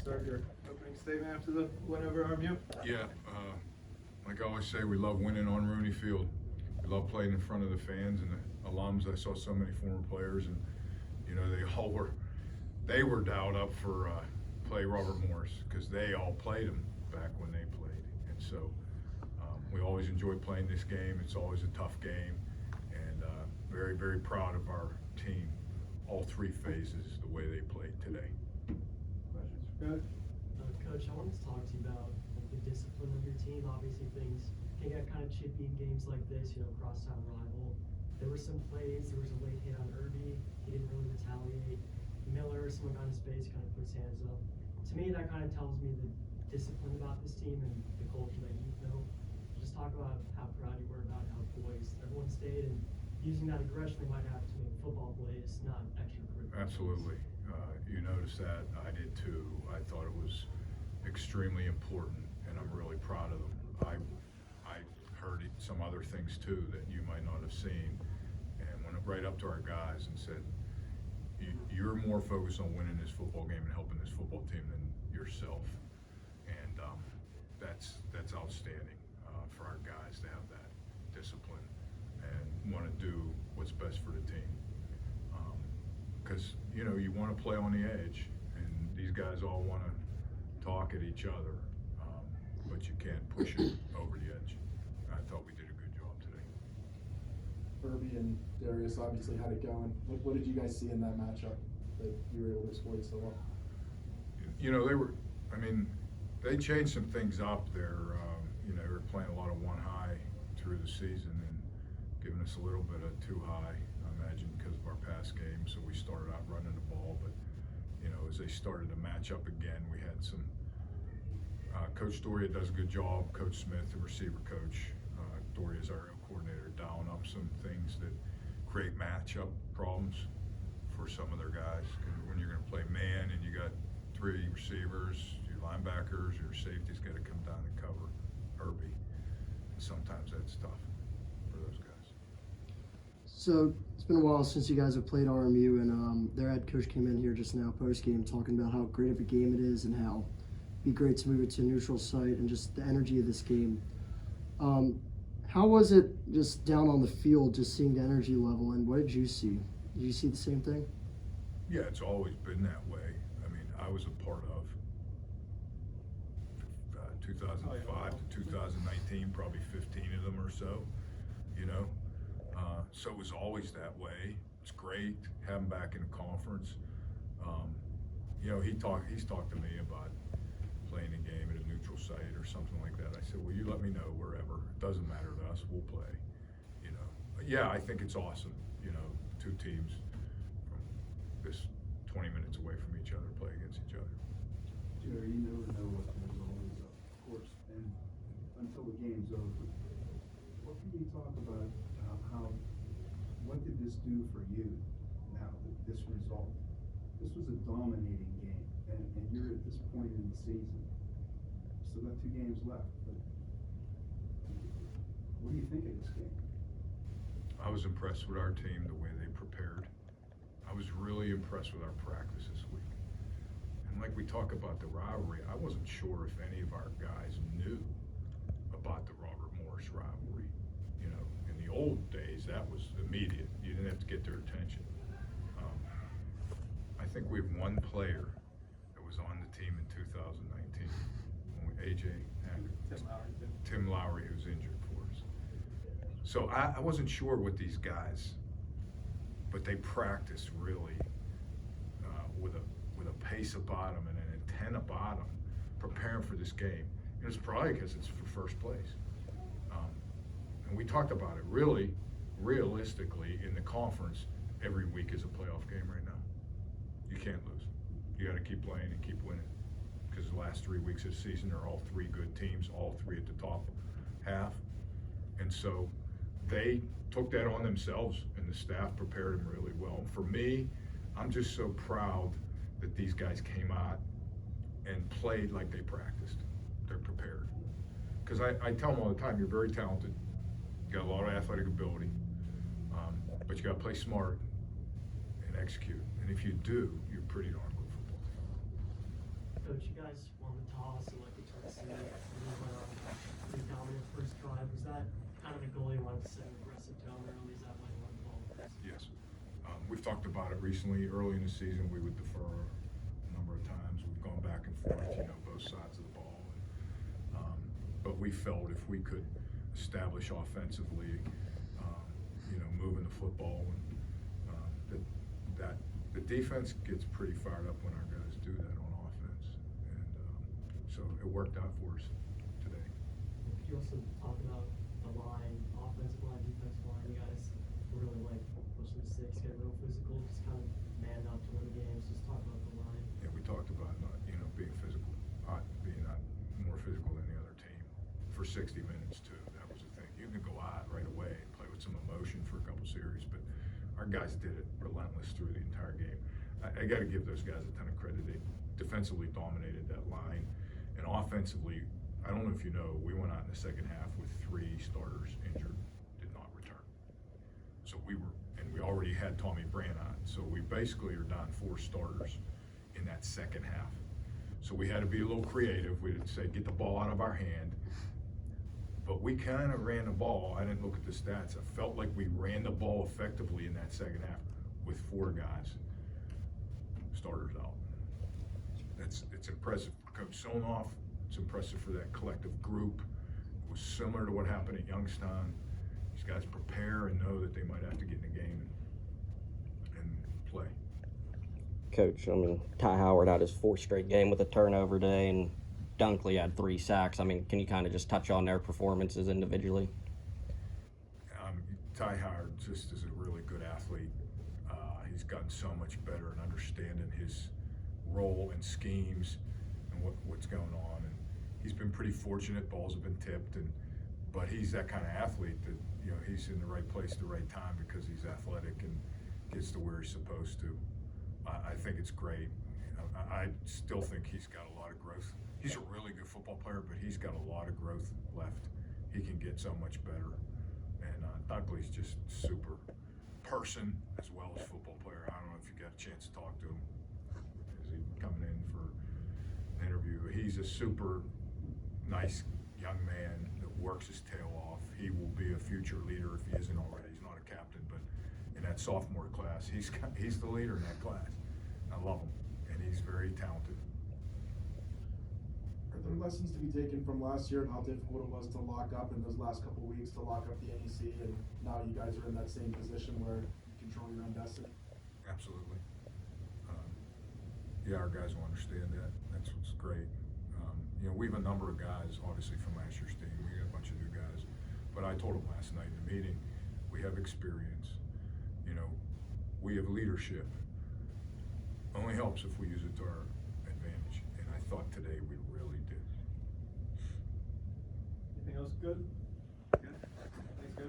start your opening statement after the win over RMU? Yeah, like I always say, we love winning on Rooney Field. We love playing in front of the fans and the alums. I saw so many former players, and you know they were dialed up for play Robert Morris because they all played him back when they played, and so we always enjoy playing this game. It's always a tough game, and very, very proud of our team, all three phases, the way they played today. Questions for Coach? Coach, I wanted to talk to you about the discipline of your team. Obviously, things can get kind of chippy in games like this, crosstown rival. There were some plays, there was a late hit on Irby. He didn't really retaliate. Miller, someone got in his face, kind of put his hands up. To me, that kind of tells me the discipline about this team and the culture that you've built. Just talk about how proud you were about how poised everyone stayed and using that aggression they might have to make football plays, not extracurricular. Absolutely. You noticed that. I did too. I thought it was extremely important, and I'm really proud of them. I heard some other things too that you might not have seen, and went right up to our guys and said, you're more focused on winning this football game and helping this football team than yourself. And that's outstanding for our guys to have that discipline and want to do what's best for the team. Because you want to play on the edge, and these guys all want to talk at each other, but you can't push it over the edge. I thought we did a good job today. Irby and Darius obviously had it going. What did you guys see in that matchup that you were able to exploit so well? They changed some things up there. They were playing a lot of one high through the season and giving us a little bit of two high, I imagine, because of our pass game. So we started out running the ball, but as they started to match up again, we had some. Coach Doria does a good job. Coach Schmitt, the receiver coach, Doria's our coordinator, dialing up some things that create matchup problems for some of their guys. When you're going to play man and you got three receivers, your linebackers, your safety's got to come down and cover Irby. And sometimes that's tough for those guys. So it's been a while since you guys have played RMU, and their head coach came in here just now post-game talking about how great of a game it is and how it'd be great to move it to a neutral site and just the energy of this game. How was it just down on the field, just seeing the energy level, and what did you see? Did you see the same thing? Yeah, it's always been that way. I was a part of 2005 to 2019, probably 15 of them or so, so it was always that way. It's great having back in the conference. He's talked to me about playing a game at a neutral site or something like that. I said, well, you let me know wherever. It doesn't matter to us. We'll play, But yeah, I think it's awesome, two teams from this 20 minutes away from each other play against each other. Jerry, you never know what the result is, of course, and until the game's over. What can you talk about what did this do for you now, this result? This was a dominating game, and you're at this point in the season. Still got 2 games left, but what do you think of this game? I was impressed with our team, the way they prepared. I was really impressed with our practice this week. And like we talk about the rivalry, I wasn't sure if any of our guys knew about the Robert Morris rivalry. In the old days, that was immediate. You didn't have to get their attention. I think we have one player that was on the team in 2019, Tim Lowry, who's injured for us. So I wasn't sure with these guys, but they practiced really with a pace about them and an intent about them, preparing for this game. And it's probably because it's for first place. And we talked about it really, realistically, in the conference, every week is a playoff game right now. You can't lose. You got to keep playing and keep winning, because the last 3 weeks of the season are all 3 good teams, all 3 at the top half. And so they took that on themselves, and the staff prepared them really well. For me, I'm just so proud that these guys came out and played like they practiced. They're prepared. Because I tell them all the time, you're very talented, you got a lot of athletic ability, but you got to play smart and execute. And if you do, you're pretty darn good football team. Coach, you guys won the toss, elected to receive, and you went on a pretty dominant first drive. Was that kind of the goal you wanted to set an aggressive tone early? Is that why you wanted the ball first? Yes. We've talked about it recently. Early in the season, we would defer a number of times. We've gone back and forth, both sides of the ball. But we felt if we could establish offensively, moving the football, and that the defense gets pretty fired up when our guys do that on offense. And so it worked out for us today. Could you also talk about the line, offensive line, defensive line? You guys were really like pushing the six, get real physical, just kind of man up to win games. Just talk about the line. Yeah, we talked about being physical, being more physical than the other team for 60 minutes too. That was the thing. You can go out right away and play with some emotion for a couple series, but our guys did it relentless through the entire game. I got to give those guys a ton of credit. They defensively dominated that line, and offensively, I don't know if you know, we went out in the second half with 3 starters injured, did not return. So we already had Tommy Brand on, so we basically are down 4 starters in that second half. So we had to be a little creative. We didn't say get the ball out of our hand, but we kind of ran the ball. I didn't look at the stats. I felt like we ran the ball effectively in that second half with 4 guys, starters out. It's impressive for Coach Sonoff. It's impressive for that collective group. It was similar to what happened at Youngstown. These guys prepare and know that they might have to get in the game and play. Coach, Ty Howard had his 4th straight game with a turnover day, and Dunkley had 3 sacks. Can you kind of just touch on their performances individually? Ty Howard just is a really good athlete. He's gotten so much better in understanding his role and schemes and what's going on. And he's been pretty fortunate. Balls have been tipped, but he's that kind of athlete that he's in the right place at the right time because he's athletic and gets to where he's supposed to. I think it's great. I still think he's got a lot of growth. He's a really good football player, but he's got a lot of growth left. He can get so much better. And Dunkley's just super person as well as football player. I don't know if you got a chance to talk to him. Is he coming in for an interview? He's a super nice young man that works his tail off. He will be a future leader if he isn't already. He's not a captain, but in that sophomore class, he's the leader in that class. I love him, and he's very talented. Are there lessons to be taken from last year and how difficult it was to lock up in those last couple of weeks to lock up the NEC, and now you guys are in that same position where you control your own destiny? Absolutely. Yeah, our guys will understand that. That's what's great. We have a number of guys, obviously, from last year's team. We got a bunch of new guys. But I told them last night in the meeting, we have experience. We have leadership. Only helps if we use it to our advantage. And I thought today we really did. Anything else good?